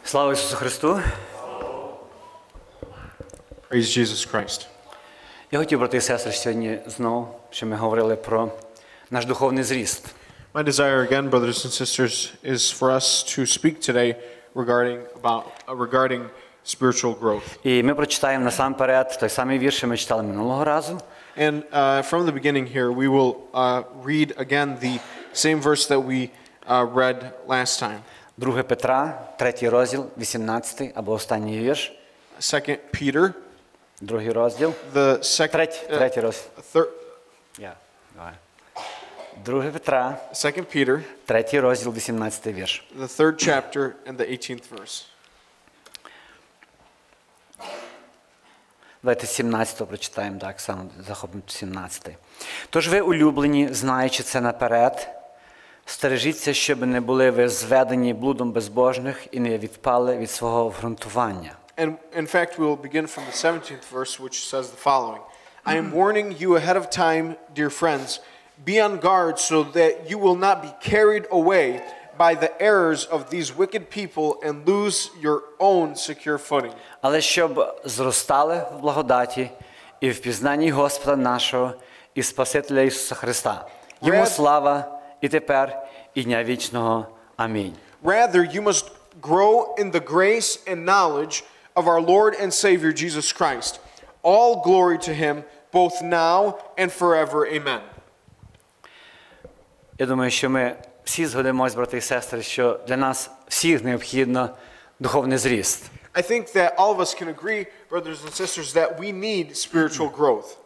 Слава Ісусу Христу! Praise Jesus Christ. Я хотів, брати і сестри, сьогодні знову, що ми говорили про наш духовний зріст. My desire again, brothers and sisters, is for us to speak today regarding spiritual growth. І ми прочитаємо насамперед той самий вірш, що ми читали минулого разу. And from the beginning here, we will read again the same verse that we read last time. 2 Петра, 3 розділ, 18 або останній вірш. 2 Peter, 2 розділ. Третій розділ. 2 Петра, 2 Peter, 3 розділ, 18 вірш. the 3rd chapter and the 18th verse. Давайте 17-го прочитаємо, так само захопимо 17-й. Тож ви, улюблені, знаючи це наперед, стережіться, щоб не були ви зведені блудом безбожних і не відпали від свого обґрунтування. And in fact, we will begin from the 17th verse, which says the following. I am warning you ahead of time, dear friends, be on guard so that you will not be carried away by the errors of these wicked people and lose your own secure footing. Але щоб зростали в благодаті і в пізнанні Господа нашого і Спасителя Ісуса Христа. Йому слава і тепер, і дня вічного. Амінь. Rather, you must grow in the grace and knowledge of our Lord and Savior Jesus Christ. All glory to Him, both now and forever. Amen. Я думаю, що ми всі згодимось, брати і сестри, що для нас всіх необхідно духовний зріст. I think that all of us can agree, brothers and sisters, that we need spiritual growth.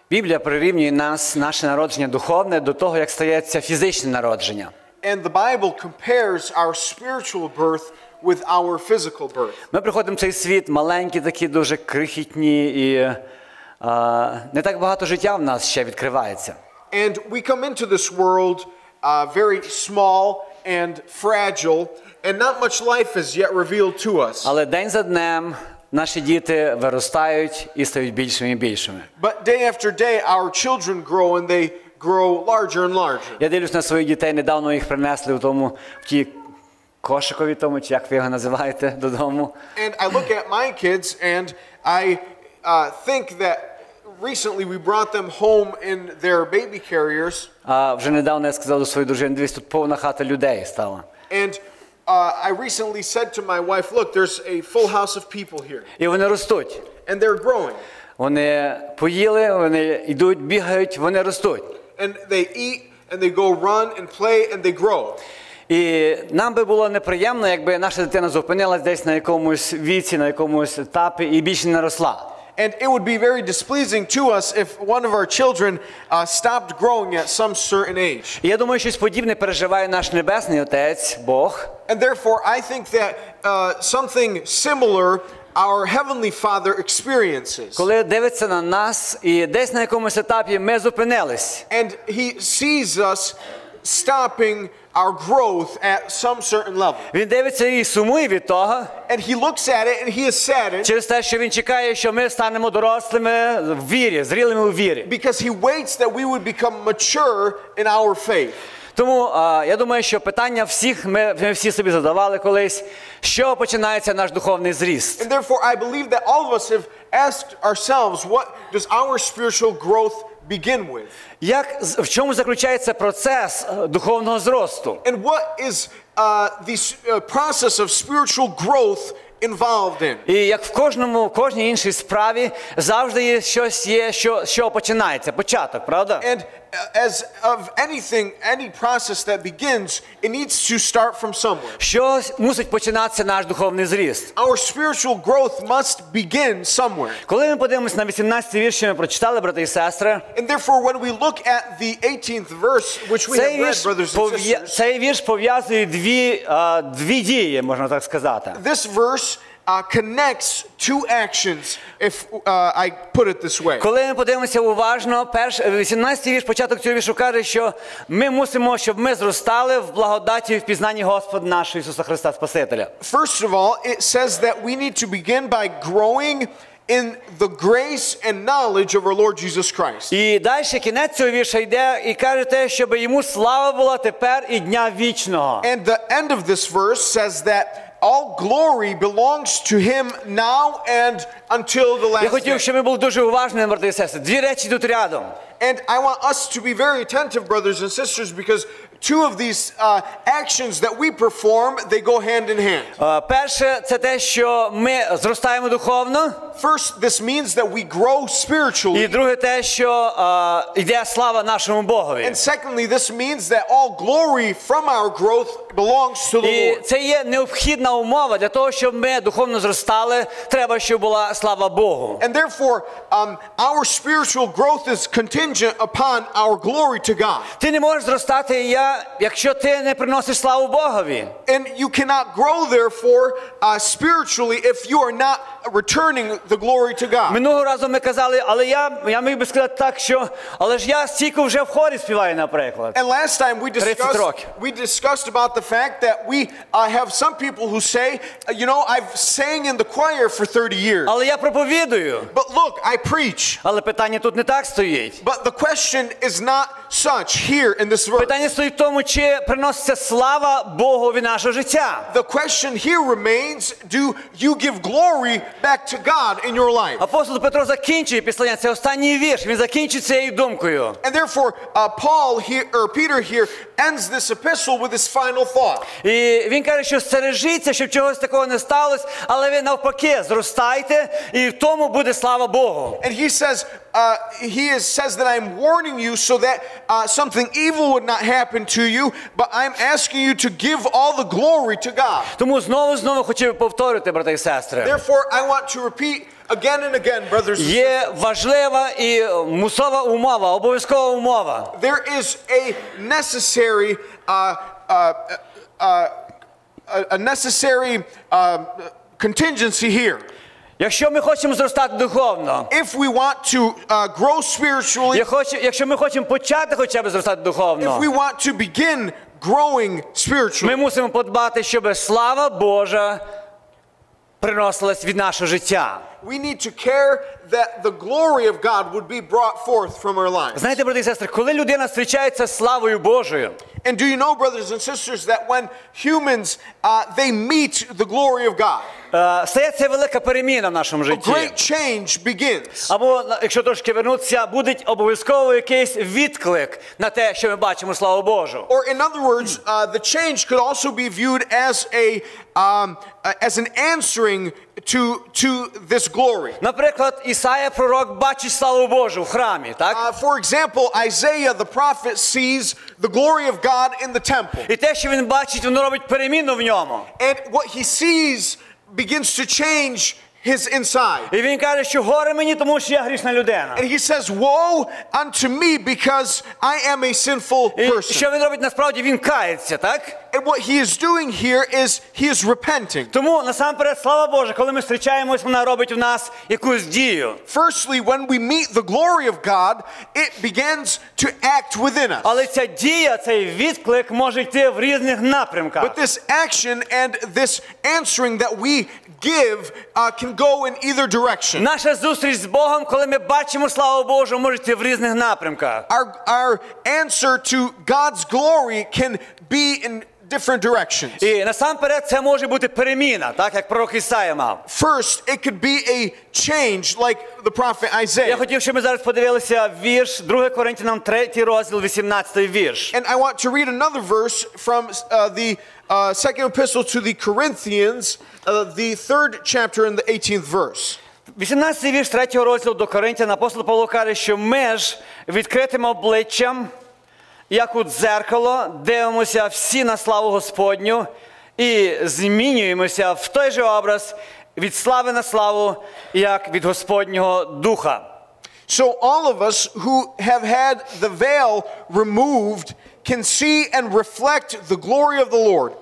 Біблія прирівнює наше народження духовне до того, як стається фізичне народження. And the Bible compares our spiritual birth with our physical birth. Ми приходимо в цей світ маленькі, такі дуже крихітні, і не так багато життя в нас ще відкривається. And we come into this world very small and fragile, and not much life is yet revealed to us. Але день за днем наші діти виростають і стають більшими і більшими. But day after day our children grow and they grow larger and larger. Я дивлюсь на своїх дітей, недавно їх принесли в ті кошикові тому, чи як ви його називаєте, додому. And I look at my kids and I think that recently we brought them home in their baby carriers. Вже недавно я сказав до своєї дружини, дивись, тут повна хата людей стала. And I recently said to my wife, look, there's a full house of people here. І вони ростуть. And they're growing. Вони поїли, вони йдуть, бігають, вони ростуть. And they eat and they go run and play and they grow. І нам би було неприємно, якби наша дитина зупинилась десь на якомусь віці, на якомусь етапі і більше не росла. And it would be very displeasing to us if one of our children stopped growing at some certain age. І я думаю, щось подібне переживає наш Небесний Отець, Бог. And therefore, I think that something similar our Heavenly Father experiences. Коли дивиться на нас, і десь на якомусь етапі ми зупинились. And He sees us stopping our growth at some certain level. Він дивиться і сумує від того. And He looks at it and He is saddened. Через те, що він чекає, що ми станемо дорослими в вірі, зрілими у вірі. Because He waits that we would become mature in our faith. Тому я думаю, що питання всіх ми всі собі задавали колись, що починається наш духовний зріст. And therefore I believe that all of us have asked ourselves, what does our spiritual growth begin with? В чому заключається процес духовного зросту? And what is the process of spiritual growth involved in? І як в кожній іншій справі завжди є щось, що починається, початок, правда? And as of anything, any process that begins, it needs to start from somewhere. Що мусить починатися наш духовний зріст? Our spiritual growth must begin somewhere. Коли ми подивимося на 18-й вірш, що ми прочитали, брати і сестри, And therefore, when we look at the 18th verse, which we have read, brothers and sisters, цей вірш пов'язує дві дії, можна так сказати. This verse connects two actions, if I put it this way. Коли ми подивимося уважно, 18-й вірш, початок цього віршу каже, що ми мусимо, щоб ми зростали в благодаті і в пізнанні Господа нашого Ісуса Христа Спасителя. First of all, it says that we need to begin by growing in the grace and knowledge of our Lord Jesus Christ. І далі кінець цього вірша йде і каже те, щоб йому слава була тепер і дня вічного. And the end of this verse says that all glory belongs to him now and until the Я last хотів, day. щоб ми були дуже уважними, брати і сестри. Дві речі тут рядом. And I want us to be very attentive, brothers and sisters, because two of these actions that we perform, they go hand in hand. Перше, це те, що ми зростаємо духовно. First, this means that we grow spiritually. І друге, те, що йде слава нашому Богові. And secondly, this means that all glory from our growth belongs to the І Lord. це є необхідна умова для того, щоб ми духовно зростали. Треба, щоб була слава Богу. And therefore, our spiritual growth is contingent upon our glory to God. Ти не можеш зростати, якщо ти не приносиш славу Богові. And you cannot grow, therefore, spiritually if you are not returning the glory to God. Минулого разу ми казали, але я міг би сказати так, що але ж я стільки вже в хорі співаю, наприклад. And last time 30 років. we discussed about the fact that we have some people who say, I've sang in the choir for 30 years. Але я проповідую. But look, I preach. Але питання тут не так стоїть. But the question is not such here in this verse. Питання стоїть в тому, чи приноситься слава Богу від нашого життя. The question here remains, do you give glory back to God in your life? Апостол Петро закінчує післання, це останній вірш, він закінчить цією думкою. And therefore, Peter here ends this epistle with his final thought. І він каже, що стережіться, щоб чогось такого не сталося, але ви навпаки зростайте, і в тому буде слава Богу. And he says, says that I'm warning you so that something evil would not happen to you, but I'm asking you to give all the glory to God. Тому знову хотів повторити, брати і сестри. Therefore, I want to repeat again and again, brothers and sisters. Є важлива і мусова умова, обов'язкова умова. There is a necessary contingency here. Якщо ми хочемо зростати духовно, If we want to grow spiritually, якщо ми хочемо почати хоча б зростати if духовно, we want to begin growing spiritually, ми мусимо подбати, щоб слава Божа приносилась від нашого життя. we need to care that the glory of God would be brought forth from our lives. Знаєте, брати і сестри, коли людина зустрічається з славою Божою, And do you know, brothers and sisters, that when humans they meet the glory of God, стається велика переміна в нашому a житті. great change begins. Або, якщо трошки вернутися, буде обов'язково якийсь відклик на те, що ми бачимо славу Божу. Or in other words, the change could also be viewed as an answering to this glory. Наприклад, Ісая пророк бачить славу Божу в храмі, так? For example, Isaiah the prophet sees the glory of God in the temple. І те, що він бачить, воно робить переміну в ньому. And what he sees begins to change his inside. І він каже, що горе мені, тому що я грішна людина. And he says, woe unto me because I am a sinful І person. що він робить насправді? Він кається, так? And what he is doing here is he is repenting. Тому, насамперед, слава Божа, коли ми зустрічаємось, вона робить в нас якусь дію. Firstly, when we meet the glory of God, it begins to act within us. Але ця дія, цей відклик може йти в різних напрямках. But this action and this answering that we give can go in either direction. Наша зустріч з Богом, коли ми бачимо славу Божу, може йти в різних напрямках. Our answer to God's glory can be in different directions. І насамперед це може бути переміна, так, як пророк Ісая мав. First, it could be a change like the prophet Я Isaiah. хотів, щоб ми зараз подивилися вірш 2 Коринтянам 3 розділ, 18 вірш. And I want to read another verse from the second epistle to the Corinthians, the 3rd chapter and the 18th verse. 18 вірш 3 розділу до Коринтян апостол Павло каже, що ми ж відкритим обличчям, як у дзеркало, дивимося всі на славу Господню і змінюємося в той же образ від слави на славу, як від Господнього Духа. So all of us who have had the veil removed can see and reflect the glory of the Lord.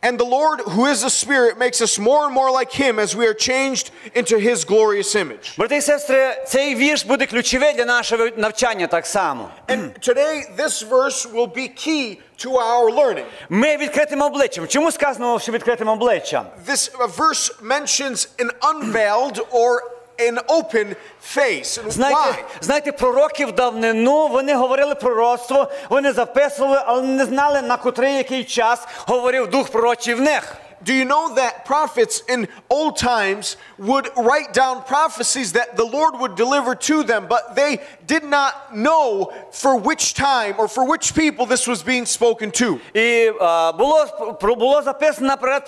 And the Lord, who is the Spirit, makes us more and more like Him as we are changed into His glorious image. Брати і сестри, цей вірш буде ключовий для нашого навчання так само. And today, this verse will be key to our learning. Ми відкритим обличчям. Чому сказано, що відкритим обличчям? This verse mentions an unveiled or an open face. And why? Знаєте, пророки в давнину, вони говорили пророцтво, вони записували, але не знали, на котрий який час говорив дух пророчий в них. Do you know that prophets in old times would write down prophecies that the Lord would deliver to them, but they did not know for which time or for which people this was being spoken to? І було записано наперед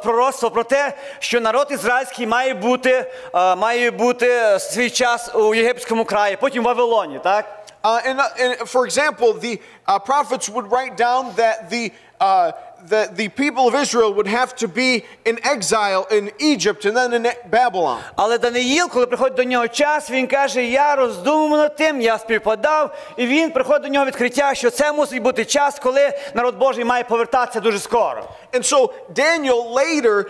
пророцтво про те, що народ ізраїльський має бути свій час у єгипетському краї, потім в Вавилоні, так? And for example, the prophets would write down that the people of Israel would have to be in exile in Egypt and then in Babylon. Але Даниїл, коли приходить до нього час, він каже, я роздумав над тим, я співпадав, і він приходить до нього відкриття, що це мусить бути час, коли народ Божий має повертатися дуже скоро. And so Daniel later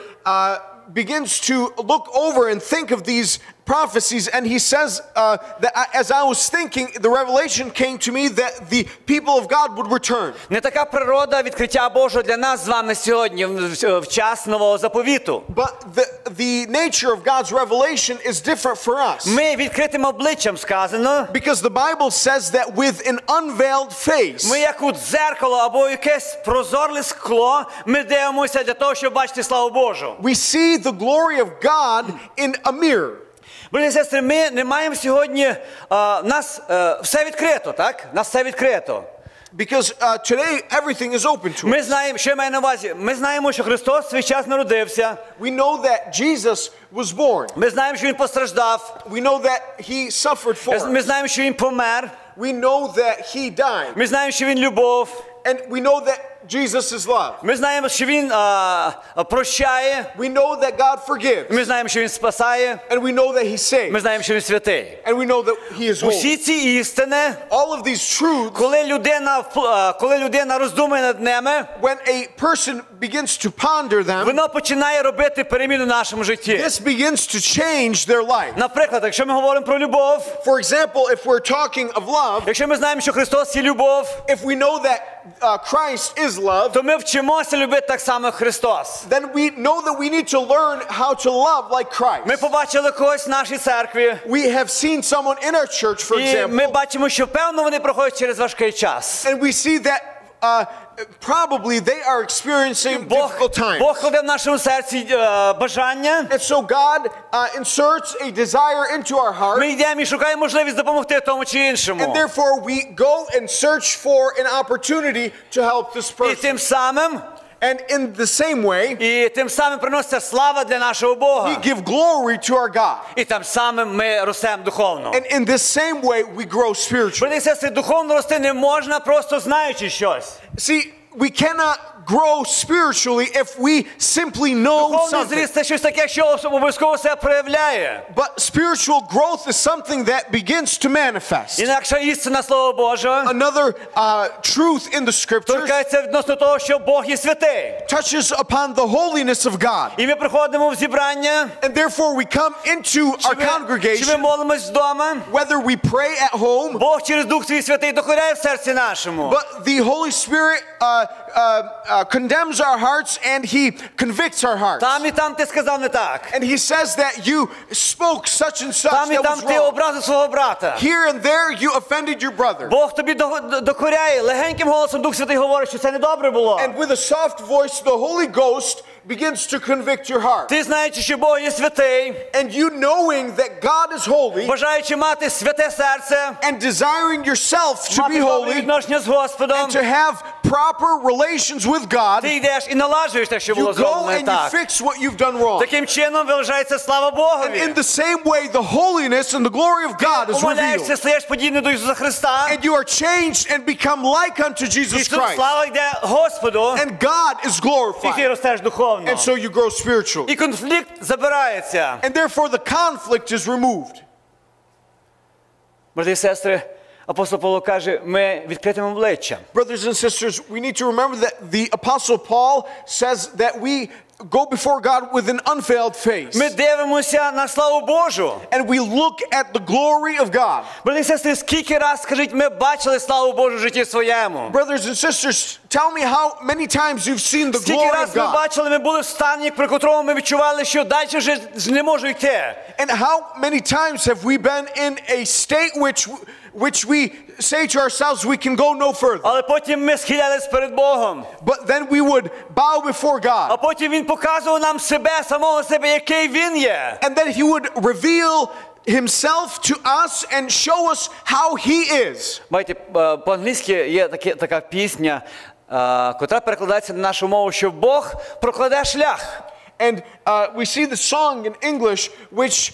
begins to look over and think of these prophecies, and he says that as I was thinking, the revelation came to me that the people of God would return. Не така природа відкриття Божого для нас з вами сьогодні в час Нового Заповіту. But the nature of God's revelation is different for us. Ми відкритим обличчям сказано. Because the Bible says that with an unveiled face. Ми як у дзеркало або якесь прозоре скло, ми дивимося для того, щоб бачити славу Божу. We see the glory of God in a mirror. Брати і сестри, ми не маємо сьогодні, нас все відкрито, так? Нас все відкрито. Because today everything is open to us. Ми знаємо, що я маю на увазі. Ми знаємо, що Христос в свій час народився. We know that Jesus was born. Ми знаємо, що Він постраждав. We know that He suffered for us. Ми знаємо, що Він помер. We know that He died. Ми знаємо, що Він любов. And we know that Jesus is love. Ми знаємо, що Він прощає. We know that God forgives. Ми знаємо, що Він спасає. And we know that He saves. Ми знаємо, що Він святий. And we know that He is holy. Усі ці істини, All of these truths, коли людина роздумує над ними, when a person begins to ponder them, воно починає робити переміну в нашому житті. this begins to change their life. Наприклад, якщо ми говоримо про любов, For example, if we're talking of love, якщо ми знаємо, що Христос є любов, if we know that Christ is love, то ми вчимося любити так само, як Христос. then we know that we need to learn how to love like Christ. Ми побачили когось в нашій церкві, We have seen someone in our church, for і ми example, бачимо, що певно вони проходять через важкий час. and we see that probably they are experiencing difficult times. Бог кладе в нашому серці бажання. And so God inserts a desire into our heart, Ми йдемо і шукаємо можливість допомогти тому чи іншому. and therefore we go and search for an opportunity to help this І person. тим самим, And in the same way, приноситься слава для нашого Бога. we give glory to our God. І тим самим ми ростемо духовно. And in this same way, we grow spiritually. Брати і сестри, духовно рости не можна просто знаючи щось. See, we cannot grow spiritually if we simply know Духовний something. зріст – це щось таке, що обов'язково себе проявляє. But spiritual growth is something that begins to manifest. Інакша істина Слова Божого Another truth in the scriptures торкається відносно того, що Бог є святий. touches upon the holiness of God. І ми приходимо в зібрання, And therefore we come into our чи ми congregation, молимось вдома, whether we pray at home, Бог через Дух Свій Святий докоряє в серці нашому. but the Holy Spirit condemns our hearts and He convicts our hearts. Там і там ти сказав не так. And He says that you spoke such and such Там і that там was ти wrong. образив свого брата. Here and there you offended your brother. Бог тобі докоряє, легеньким голосом Дух Святий говорить, що це недобре було. And with a soft voice, the Holy Ghost begins to convict your heart. Ти знаючи, що Бог є святий, And you knowing that God is holy бажаючи мати святе серце, and desiring yourself to be мати добре holy відношення з Господом, and to have proper relations with God, ти йдеш і налагоджуєш те, що you було go зроблено не and you так. fix what you've done wrong. Таким чином виражається слава And Богові. in the same way, the holiness and the glory of God is Умоляєшся, revealed. стаєш подібним до Ісуса Христа, And you are changed and become like unto і Jesus тут Christ. слава йде Господу, And God is і ти glorified. ростеш духовно. And so you grow spiritually. І конфлікт забирається. And therefore the conflict is removed. Брати і сестри, апостол Павло каже, ми відкритим обличчям. Brothers and sisters, we need to remember that the Apostle Paul says that we go before God with an unveiled face. Ми дивимося на славу Божу. And we look at the glory of God. Брати і сестри, скільки раз, скажіть, ми бачили славу Божу в житті своєму? Brothers and sisters, tell me how many times you've seen the Скільки glory раз of ми God. бачили, ми були в стані, при котрому ми відчували, що далі вже не можу йти. And how many times have we been in a state which which we say to ourselves we can go no further. Але потім ми схилялись перед Богом. But then we would bow before God. А потім Він показував нам себе, самого себе, який Він є. And then he would reveal himself to us and show us how he is. Бачите, по-англійськи є така пісня, котра перекладається на нашу мову, що Бог прокладе шлях. And we see the song in English which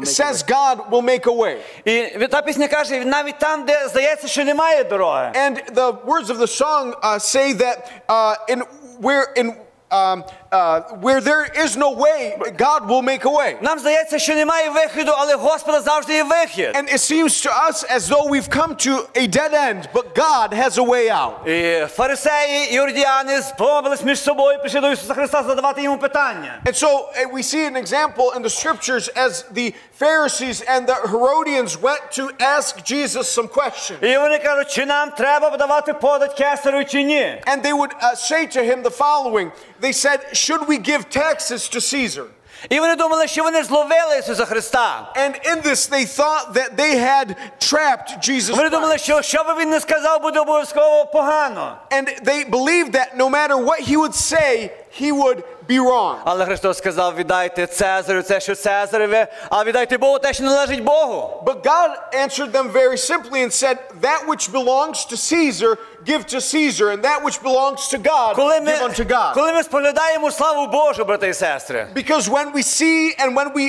says God will make a way. І та пісня каже, навіть там, де здається, що немає дороги. And the words of the song say that where there is no way, God will make a way. Нам здається, що немає виходу, але Господа завжди є вихід. And it seems to us as though we've come to a dead end, but God has a way out. І фарисеї, і іудеяни сподобались між собою, прийшли до Ісуса Христа задавати йому питання. And so we see an example in the scriptures as the Pharisees and the Herodians went to ask Jesus some questions. І вони кажуть, чи нам треба подавати подать кесарю, чи ні? And they would say to him the following. They said, should we give taxes to Caesar? І вони думали, що вони зловили Ісуса Христа. And in this they thought that they had trapped Jesus Вони думали, Christ. що би він не сказав, буде обов'язково погано. And they believed that no matter what he would say, he would be wrong. Але Христос сказав, віддайте Цезарю це, що Цезареве, а віддайте Богу те, що належить Богу. But God answered them very simply and said, that which belongs to Caesar, give to Caesar, and that which belongs to God, give unto God. Коли ми споглядаємо славу Божу, брати і сестри, Because when we see and when we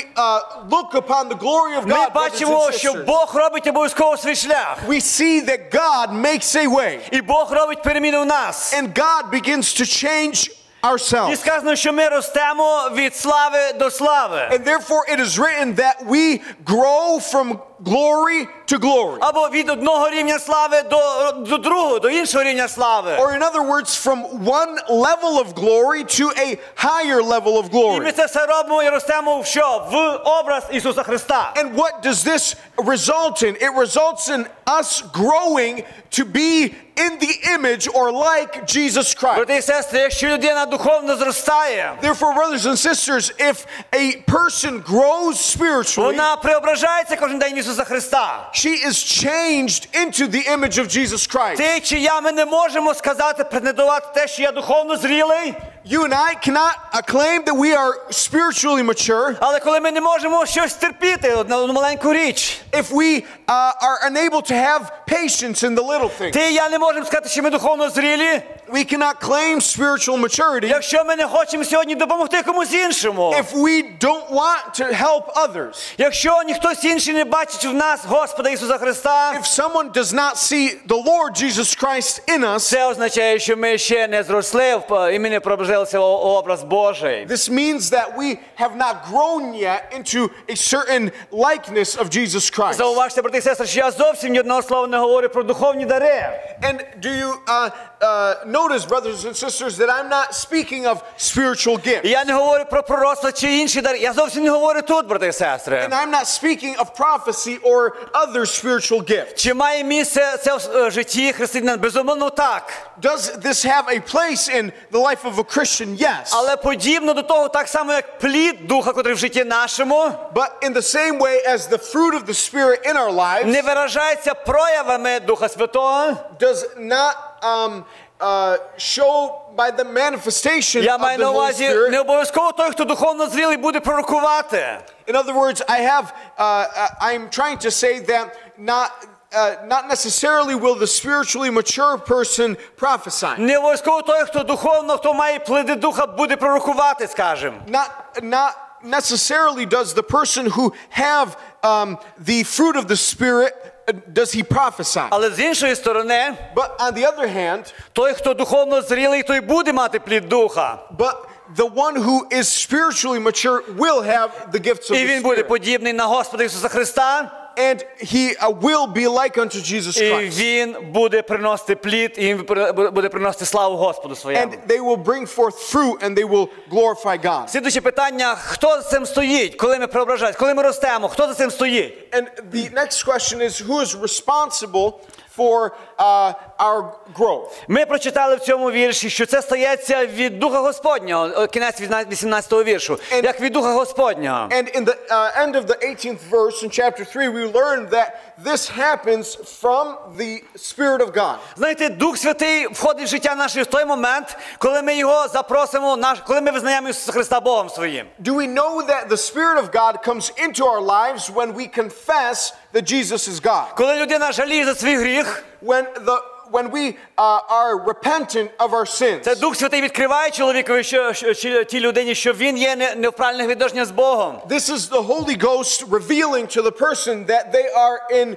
look upon the glory of ми God, brothers бачимо, and що sisters, Бог робить обов'язково свій шлях. we see that God makes a way. І Бог робить переміну в нас. And God begins to change І ourselves. сказано, що ми ростемо від слави до слави. And therefore it is written that we grow from glory to glory. Або від одного рівня слави до другого, до іншого рівня слави. Or in other words, from one level of glory to a higher level of І ми glory. це все робимо і ростемо в що? В образ Ісуса Христа. And what does this result in? It results in us growing to be in the image or like Jesus Christ. Брати і сестри, якщо людина духовно зростає, Therefore, brothers and sisters, if a person grows spiritually, вона преображається кожен день в Ісуса Христа. she is changed into the image of Jesus Christ. Ти чи я, ми не можемо сказати, претендувати те, що я духовно зрілий, You and I cannot claim that we are spiritually mature але коли ми не можемо щось терпіти, одну маленьку річ, if we are unable to have patience in the little things. ти і я не можемо сказати, що ми духовно зрілі, We cannot claim spiritual maturity якщо ми не хочемо сьогодні допомогти комусь іншому. if we don't want to help others. Якщо ніхтось інший не бачить в нас Господа Ісуса Христа, If someone does not see the Lord Jesus Christ in us, це означає, що ми ще не зросли і ми не пробжилися в образ Божий. this means that we have not grown yet into a certain likeness of Jesus Christ. Зауважте, брати і сестри, що я зовсім ні одного слова не говорю про духовні дари. And do you notice, brothers and sisters, that I'm not speaking of spiritual gifts? І я не говорю про пророцтво чи інші дари. Я зовсім не говорю тут, брати і сестри. And I'm not speaking of prophecy or other spiritual gifts. Чи має місце це в житті християнина? Безумовно, так. Does this have a place in the life of a Christian? Yes. Але подібно до того, так само, як плід Духа, котрий в житті нашому, But in the same way as the fruit of the Spirit in our lives не виражається проявами Духа Святого. does not show by the manifestation Я of маю the на Holy увазі, Spirit. не обов'язково той, хто духовно зрілий, буде пророкувати. In other words, I'm trying to say that not necessarily will the spiritually mature person prophesy. Не обов'язково той, хто духовно, хто має плоди Духа, буде пророкувати, скажемо. Not necessarily does the person who have the fruit of the Spirit does he prophesy. Але з іншої сторони, But on the other hand, той, хто духовно зрілий, той буде мати плід Духа. but the one who is spiritually mature will have the gifts of І the він буде Spirit. подібний на Господа Ісуса Христа. And he will be like unto Jesus І Christ. він буде приносити плід, і він буде приносити славу Господу своєму. And they will bring forth fruit and they will glorify God. Слідуюче питання, хто за цим стоїть, коли ми преображаємося, коли ми ростемо, хто за цим стоїть? And the next question is, who is responsible for our growth. Ми прочитали в цьому вірші, що це стається від Духа Господнього, кінець 18-го віршу, як від Духа Господнього. And in the end of the 18th verse in chapter 3, we learn that this happens from the Spirit of God. Знаєте, Дух Святий входить в життя наше в той момент, коли ми його запросимо, коли ми визнаємо Ісуса Христа Богом своїм. Do we know that the Spirit of God comes into our lives when we confess that Jesus is God? Коли людина жаліє за свій гріх, When we are repentant of our sins. це Дух Святий відкриває чоловікові, тій людині, що він є не в правильних відношеннях з Богом. This is the Holy Ghost revealing to the person that they are in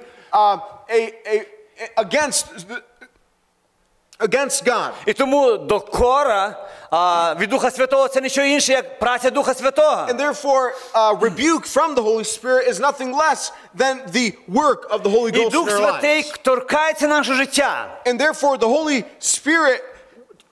against God. І тому докора від Духа Святого це нічого інше, як праця Духа Святого. And therefore, rebuke from the Holy Spirit is nothing less than the work of the Holy І Ghost in Дух our Святий lives. торкається наше життя. And therefore, the Holy Spirit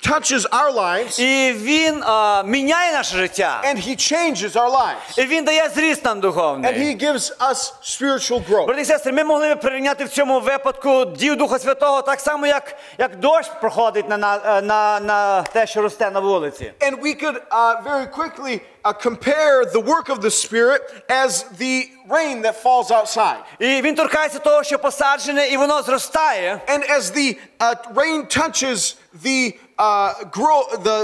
touches our lives, І Він міняє наше життя. and He changes our lives. І Він дає зріст нам And духовний. He gives us spiritual growth. Брати і сестри, ми могли б прийняти в цьому випадку дію Духа Святого так само, як дощ проходить на те, що росте на вулиці. And we could very quickly compare the work of the Spirit as the rain that falls outside. І Він торкається того, що посаджене, і воно зростає. And as the rain touches the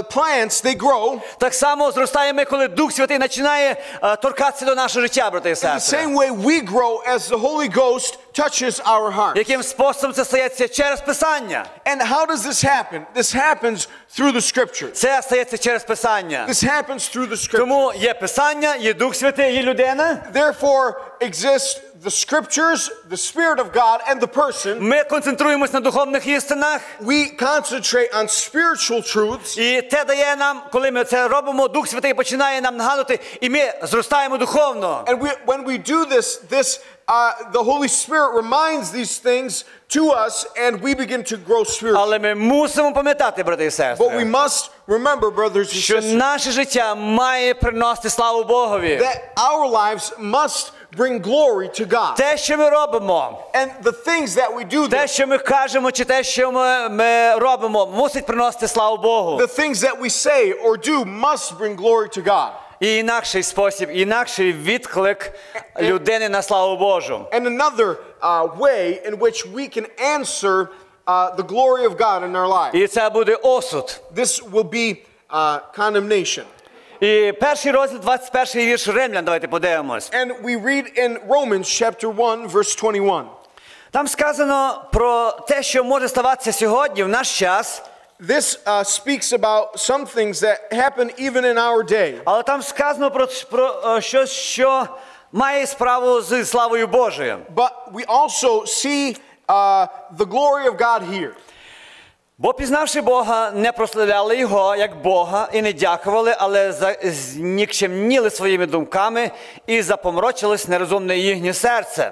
plants, they grow. Так само зростає ми, коли Дух Святий починає торкатися до нашого життя, брати і In the сестри. same way we grow as the Holy Ghost touches our hearts. Яким способом це стається? Через Писання. And how does this happen? This happens through the Scriptures. Це стається через Писання. This happens through the Scriptures. Тому є Писання, є Дух Святий, є людина. Therefore exists the Scriptures, the Spirit of God, and the person. Ми концентруємось на духовних істинах. We concentrate on spiritual truths. І те дає нам, коли ми це робимо, Дух Святий починає нам нагадувати, і ми зростаємо духовно. And when we do this, the Holy Spirit reminds these things to us, and we begin to grow spiritually. Але ми мусимо пам'ятати, брати і But we сестри, must remember, brothers and що sisters, наше життя має приносити славу Богові. that our lives must bring glory to God. Те, що ми робимо, And the things that we do, те, що ми кажемо, чи те, що ми робимо, мусить приносити славу Богу. the things that we say or do must bring glory to God. І інакший спосіб, інакший відклик людини на славу Божу. And another way in which we can answer the glory of God in our lives. І це буде осуд. This will be condemnation. І перший розділ, 21-й вірш Римлян, давайте подивимось. And we read in Romans chapter 1, verse 21. Там сказано про те, що може ставатися сьогодні, в наш час. This speaks about some things that happen even in our day. Але там сказано про щось, що має справу з славою Божою. But we also see the glory of God here. Бо пізнавши Бога, не прославляли Його як Бога і не дякували, але знікчемніли своїми думками і запомрочилось нерозумне їхнє серце.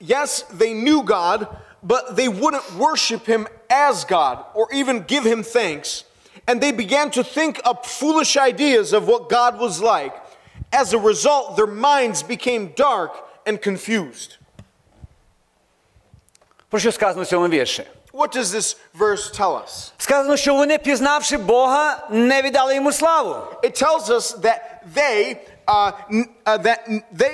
Yes, they knew God, but they wouldn't worship Him as God or even give Him thanks. And they began to think up foolish ideas of what God was like. As a result, their minds became dark and confused. Про що сказано в цьому вірші? What does this verse tell us? Сказано, що вони, пізнавши Бога, не віддали Йому славу. It tells us that they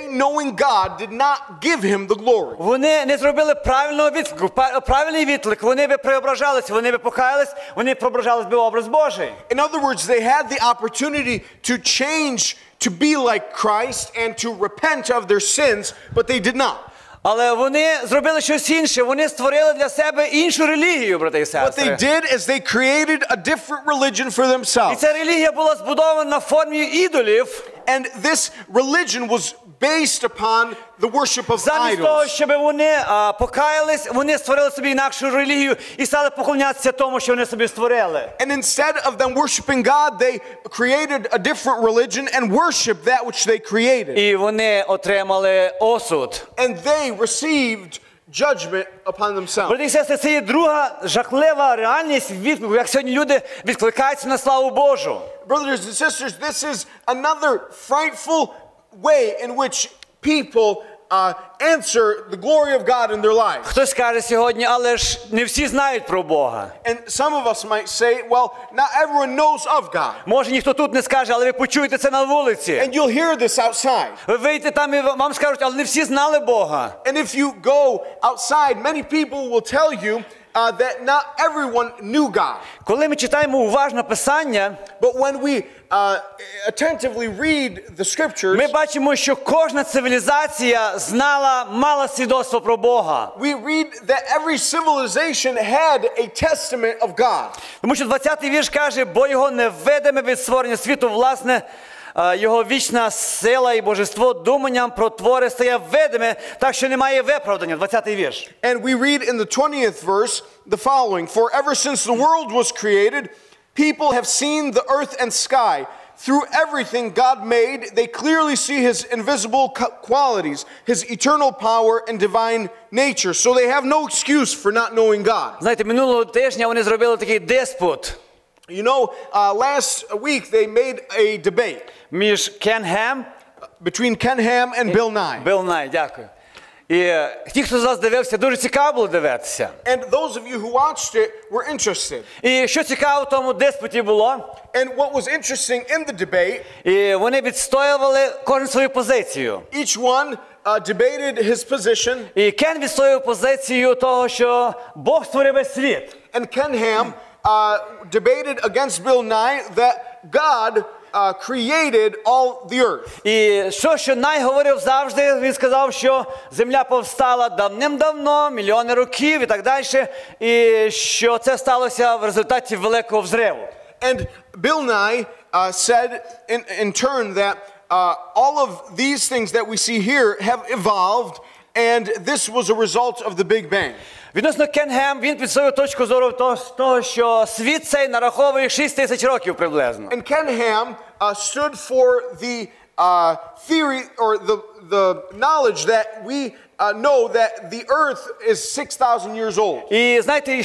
knowing God did not give Him the glory. Вони не зробили правильного відклику, правильний відклик. Вони би преображались, вони би покаялись, вони преображались би в образ Божий. In other words, they had the opportunity to change to be like Christ and to repent of their sins, but they did not. Але вони зробили щось інше. Вони створили для себе іншу релігію, брати і What they сестри. did is they created a different religion for І themselves. ця релігія була збудована на формі ідолів. And this religion was based upon the worship of Замість того, idols. щоб вони покаялись, вони створили собі інакшу релігію і стали поклонятися тому, що вони собі створили. And instead of them worshiping God, they created a different religion and worshiped that which they created. І вони отримали осуд. And they received judgment upon themselves. Брати і сестри, це є друга жахлива реальність відклику, як сьогодні люди відкликаються на славу Божу. Brothers and sisters, this is another frightful way in which people answer the glory of God in their lives. Хтось каже сьогодні, але ж не всі знають про Бога. And some of us might say, well, not everyone knows of God. Може ніхто тут не скаже, але ви почуєте це на вулиці. And you'll hear this outside. Ви вийдете там і вам скажуть, але не всі знали Бога. And if you go outside, many people will tell you that not everyone knew God. Коли ми читаємо уважно Писання, But when we attentively read the scriptures, ми бачимо, що кожна цивілізація мала свідоцтво про Бога. we read that every civilization had a testament of God. Тому що 20-й вірш каже, бо його невидиме від створення світу, власне, його вічна сила і божество думанням про твори стає видиме, так що немає виправдання. 20-й вірш. And we read in the 20th verse the following, for ever since the world was created, people have seen the earth and sky. Through everything God made, they clearly see his invisible qualities, his eternal power and divine nature. So they have no excuse for not knowing God. Знаєте, минулого тижня вони зробили такий диспут You know, last week they made a debate між Кен Гем, between Ken Ham and Bill Nye. Білл Най, дякую. І ті, хто з вас дивився, дуже цікаво було дивитися. And those of you who watched it were interested. І що цікаво в тому диспуті було, And what was interesting in the debate, і вони відстоювали кожен свою позицію. each one debated his position. І Кен відстоював позицію того, що Бог створив весь світ. And Ken Ham debated against Bill Nye that God created all the earth. І що Най говорив завжди, він сказав, що земля повстала давним-давно, мільйони років і так далі, і що це сталося в результаті великого взриву. And Bill Nye said in turn that all of these things that we see here have evolved, and this was a result of the Big Bang. Відносно Кен Гем, він під свою точку зору того, що світ цей нараховує 6 тисяч років приблизно. And Ken Ham stood for the theory or the knowledge that we know that the earth is 6,000 years old. І знаєте,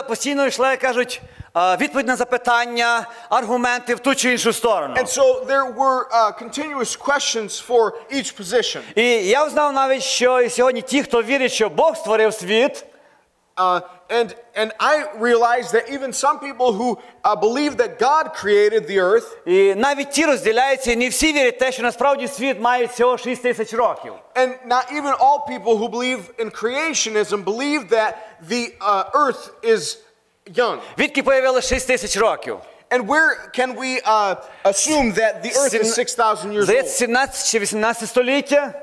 постійно йшла, як кажуть, відповідь на запитання, аргументи в ту чи іншу сторону. And so there were continuous questions for each position. І я знав навіть, що і сьогодні ті, хто вірить, що Бог створив світ, And I realized that even some people who believe that God created the earth, і навіть ті розділяються, і не всі вірять те, що насправді світ має всього 6 тисяч років. and not even all people who believe in creationism believe that the earth is young. Відки появилось 6 тисяч років? And where can we assume that the earth is 6,000 years old? Здається, 17 чи 18 століття.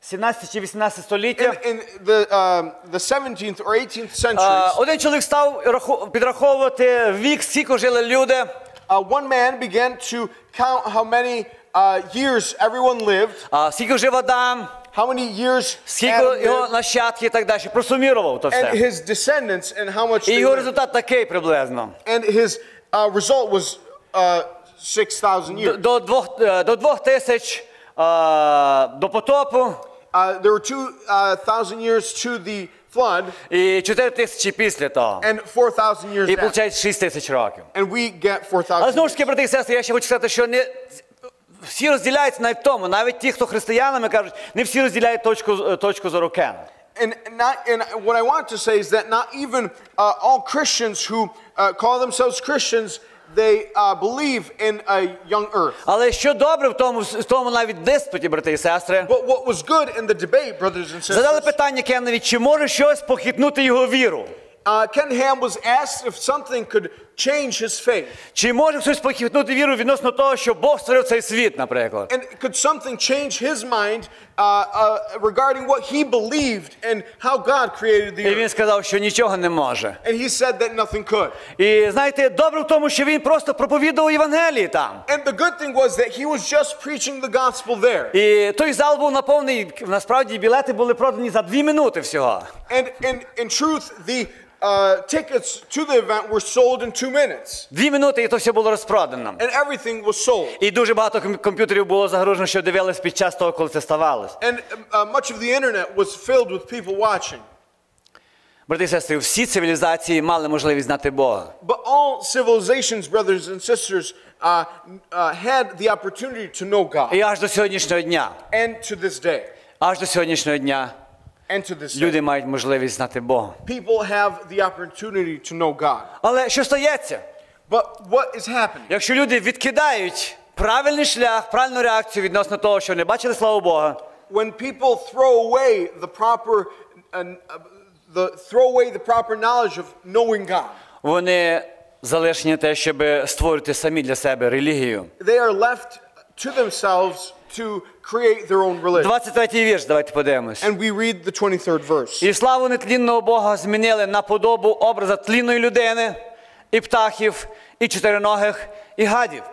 17 чи 18 століття. In the 17th or 18th centuries, Один чоловік став підраховувати вік, скільки жили люди. one man began to count how many years everyone lived, Скільки жив Адам, how many years скільки Adam його lived, нащадки і так далі. Просумірував то and все. his descendants and how much І they його lived. результат такий приблизно. And his result was 6,000 years. До 2000 до потопу There were 2,000 years to the flood і 4000 після того. and 4,000 years І after. виходить 6 тисяч років. And we get Але 4,000 знову ж years. таки, брати і сестри, я ще хочу сказати, що не всі розділяються навіть в тому. Навіть ті, хто християнами кажуть, не всі розділяють точку зору Кена. And what I want to say is that not even all Christians who call themselves Christians, they believe in a young earth. Але що добре в тому навіть диспуті, брати і сестри, But what was good in the debate, brothers and задали sisters, питання Кенові, чи може щось похитнути його віру? Ken Ham was asked if something could change his faith. Чи може щось похитнути віру відносно того, що Бог створив цей світ, наприклад? And could something change his mind regarding what he believed and how God created the І він earth? сказав, що нічого не може. And he said that nothing could. І знаєте, добре в тому, що він просто проповідував Євангелії там. And the good thing was that he was just preaching the gospel there. І той зал був наповнений, насправді білети були продані за 2 минути всього. And in truth, the tickets to the event were sold in 2 minutes. 2 минути, і то все було розпродано. And everything was sold. І дуже багато комп'ютерів було загружено, що дивились під час того, коли це ставалося. And much of the internet was filled with people watching. Брати і сестри, всі цивілізації мали можливість знати Бога. But all civilizations, brothers and sisters, had the opportunity to know God. І аж до сьогоднішнього дня, And to this day. аж до сьогоднішнього дня And to this day. люди мають можливість знати Бога. People have the opportunity to know God. Але що стається? But what is happening? Якщо люди відкидають правильний шлях, правильну реакцію відносно того, що не бачили славу Бога, When people throw away the proper knowledge of knowing God, вони залишені те, щоб створити самі для себе релігію. they are left to themselves to create their own religion. 23-й вірш, давайте подивимось. And we read the 23rd verse. І славу нетлінного Бога змінили на подобу образа тлінної людини, і птахів, і чотириногих, і гадів.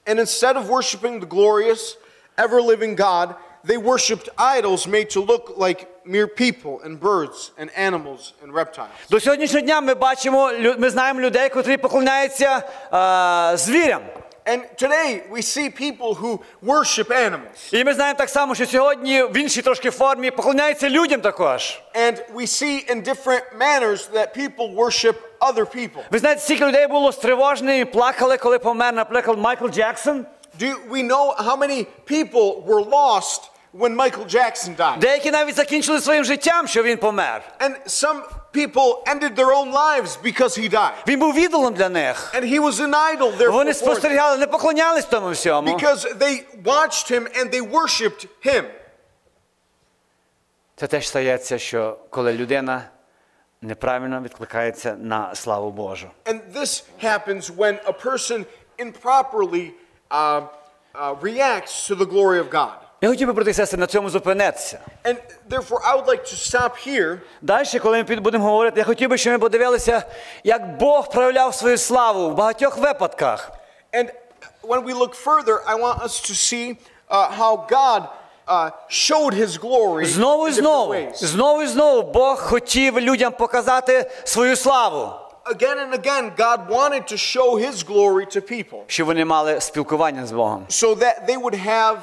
And instead of worshiping the glorious, ever-living God, they worshipped idols made to look like mere people and birds and animals and reptiles. До сьогоднішнього дня ми бачимо, ми знаємо людей, котрі поклоняються звірям. And today we see people who worship animals. І ми знаємо так само, що сьогодні в іншій трошки формі поклоняються людям також. And we see in different manners that people worship other people. Ви знаєте, скільки людей було стривожені і плакали, коли помер, наприклад, Майкл Джексон? Do we know how many people were lost when Michael Jackson died? Деякі навіть закінчили своїм життям, що він помер. And some people ended their own lives because he died. Він був ідолом для них. And he was an idol therefore Вони for them, спостерігали, не поклонялись тому всьому. because they watched him and they worshipped him. Це теж стається, що коли людина неправильно відкликається на славу Божу. And this happens when a person improperly reacts to the glory of God. Я хотів би, брати і сестри, на цьому зупинитися. And therefore I would like to stop here. Далі, коли ми будемо говорити, я хотів би, щоб ми подивилися, як Бог проявляв свою славу в багатьох випадках. And when we look further, I want us to see how God showed his glory Знову і in different знову, ways. знову і знову Бог хотів людям показати свою славу, Again and again, God wanted to show his glory to people щоб вони мали спілкування з Богом, so that they would have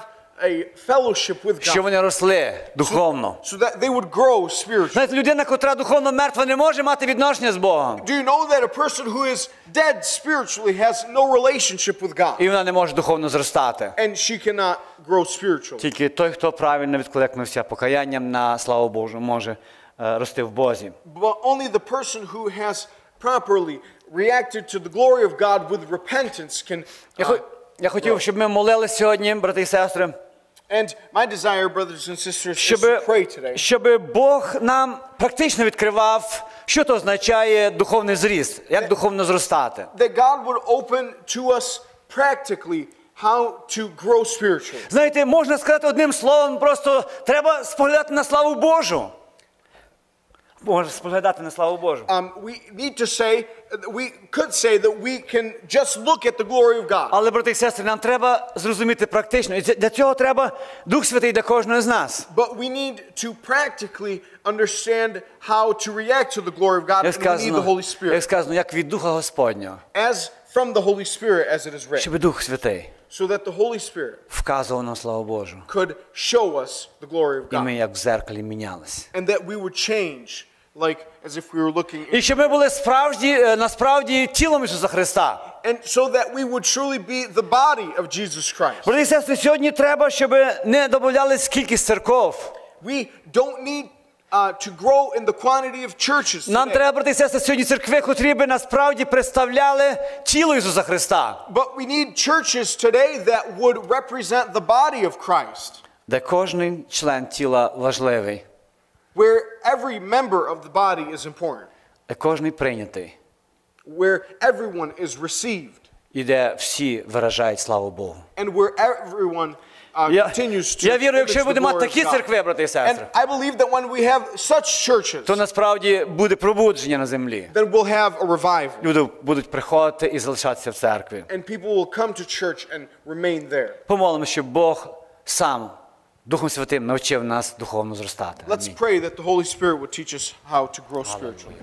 a fellowship with щоб God, вони росли духовно. so that they would grow spiritually. Знаєте, людина, котра духовно мертва, не може мати відношення з Богом. Do you know that a person who is dead spiritually has no relationship with God? І вона не може духовно зростати. And she cannot grow spiritually. Тільки той, хто правильно відкликнувся покаянням на славу Божу, може рости в Бозі. But only the person who has properly reacted to the glory of God with repentance can. Я хотів, щоб ми молились сьогодні, брати і сестри, And my desire, brothers and sisters, is to pray today. щоб Бог нам практично відкривав, що то означає духовний зріст, як духовно зростати. That God would open to us practically how to grow spiritually. Знаєте, можна сказати одним словом, просто треба споглядати на славу Божу. Можна споглядати на славу Божу. We need to say, we could say that we can just look at the glory of God. Але, брати і сестри, нам треба зрозуміти практично. І для цього треба Дух Святий для кожного з нас. But we need to practically understand how to react to the glory of God, Як and we need the Holy Spirit. сказано, як від Духа Господнього, As from the Holy Spirit, as it is written, щоб Дух Святий so that the Holy Spirit вказував на славу Божу. could show us the glory of І ми God. як в зеркалі мінялися. And that we would change, like as if we were looking, І щоб ми були насправді тілом Ісуса Христа. and so that we would truly be the body of Jesus Christ. Брати і сестри, сьогодні треба, щоб не додавалась кількість церков. We don't need to grow in the quantity of churches Нам today. треба, брати і сестри, сьогодні церкви, котрі би насправді представляли тіло Ісуса Христа. But we need churches today that would represent the body of Christ, Де кожен член тіла важливий, where every member of the body is important, де кожен прийнятий, where everyone is received, і де всі виражають славу Богу. and where everyone continues to Я вірю, image якщо the будемо glory мати of такі God. церкви, брати і And сестри, I believe that when we have such churches, то насправді буде пробудження на землі. then we'll have a revival, Люди будуть приходити і залишатися в церкві. and people will come to church and remain there. Помолимося, щоб Бог сам Духом Святим навчив нас духовно зростати. Let's Амінь. pray that the Holy Spirit would teach us how to grow spiritually.